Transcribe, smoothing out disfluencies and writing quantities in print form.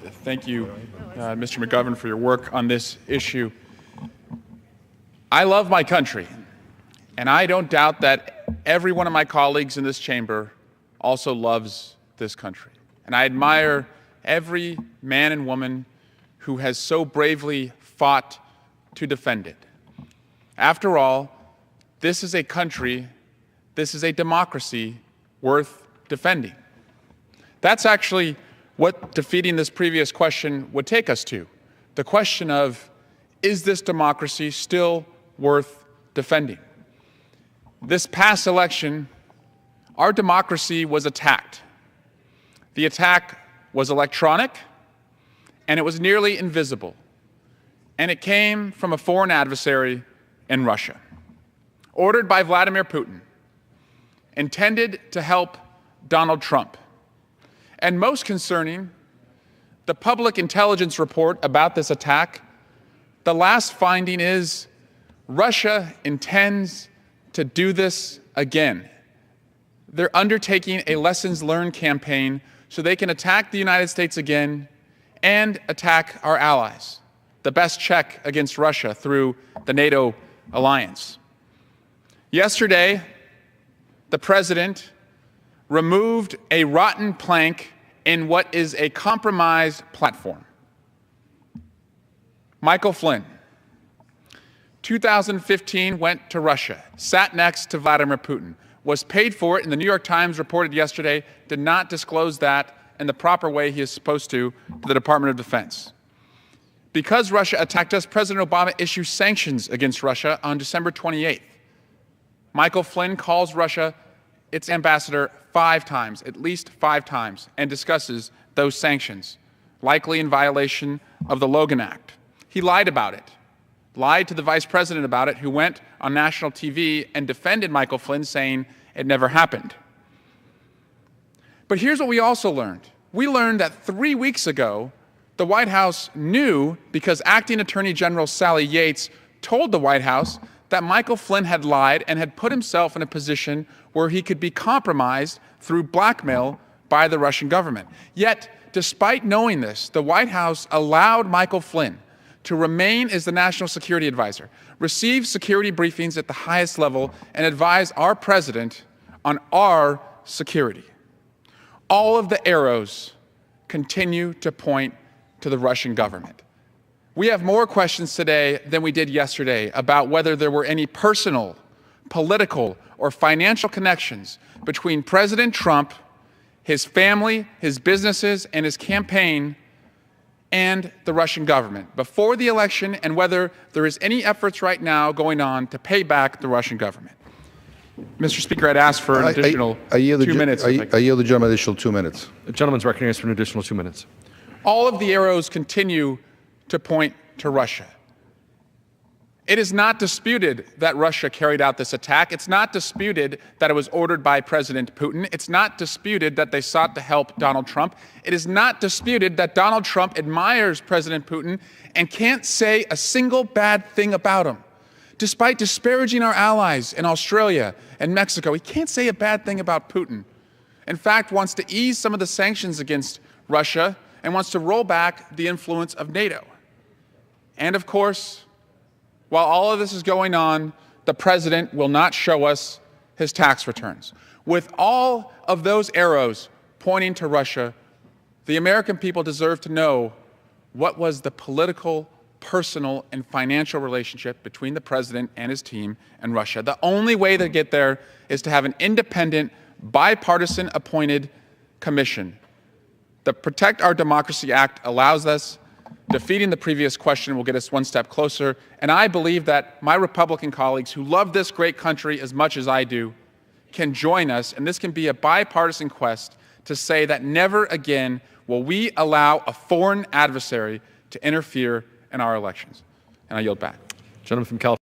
Thank you, Mr. McGovern, for your work on this issue. I love my country, and I don't doubt that every one of my colleagues in this chamber also loves this country. And I admire every man and woman who has so bravely fought to defend it. After all, this is a country, this is a democracy worth defending. That's actually what defeating this previous question would take us to. The question of, is this democracy still worth defending? This past election, our democracy was attacked. The attack was electronic, and it was nearly invisible. And it came from a foreign adversary in Russia, ordered by Vladimir Putin, intended to help Donald Trump. And most concerning, the public intelligence report about this attack, the last finding is Russia intends to do this again. They're undertaking a lessons learned campaign so they can attack the United States again and attack our allies, the best check against Russia through the NATO alliance. Yesterday, the president removed a rotten plank in what is a compromised platform. Michael Flynn, 2015, went to Russia, sat next to Vladimir Putin, was paid for it, and the New York Times reported yesterday, did not disclose that in the proper way he is supposed to the Department of Defense. Because Russia attacked us, President Obama issued sanctions against Russia on December 28th. Michael Flynn calls Russia its ambassador 5 times, at least 5 times, and discusses those sanctions, likely in violation of the Logan Act. He lied about it, lied to the vice president about it, who went on national TV and defended Michael Flynn, saying it never happened. But here's what we also learned. We learned that 3 weeks ago, the White House knew, because Acting Attorney General Sally Yates told the White House that Michael Flynn had lied and had put himself in a position where he could be compromised through blackmail by the Russian government. Yet, despite knowing this, the White House allowed Michael Flynn to remain as the National Security Advisor, receive security briefings at the highest level, and advise our president on our security. All of the arrows continue to point to the Russian government. We have more questions today than we did yesterday about whether there were any personal, political, or financial connections between President Trump, his family, his businesses, and his campaign and the Russian government before the election, and whether there is any efforts right now going on to pay back the Russian government. Mr. Speaker, I'd ask for an additional 2 minutes. I yield the gentleman additional 2 minutes. The gentleman's recognized for an additional 2 minutes. All of the arrows continue to point to Russia. It is not disputed that Russia carried out this attack. It's not disputed that it was ordered by President Putin. It's not disputed that they sought to help Donald Trump. It is not disputed that Donald Trump admires President Putin and can't say a single bad thing about him. Despite disparaging our allies in Australia and Mexico, he can't say a bad thing about Putin. In fact, wants to ease some of the sanctions against Russia and wants to roll back the influence of NATO. And of course, while all of this is going on, the president will not show us his tax returns. With all of those arrows pointing to Russia, the American people deserve to know what was the political, personal, and financial relationship between the president and his team and Russia. The only way to get there is to have an independent, bipartisan appointed commission. The Protect Our Democracy Act allows us. Defeating the previous question will get us one step closer, and I believe that my Republican colleagues who love this great country as much as I do can join us, and this can be a bipartisan quest to say that never again will we allow a foreign adversary to interfere in our elections. And I yield back. Gentleman from California.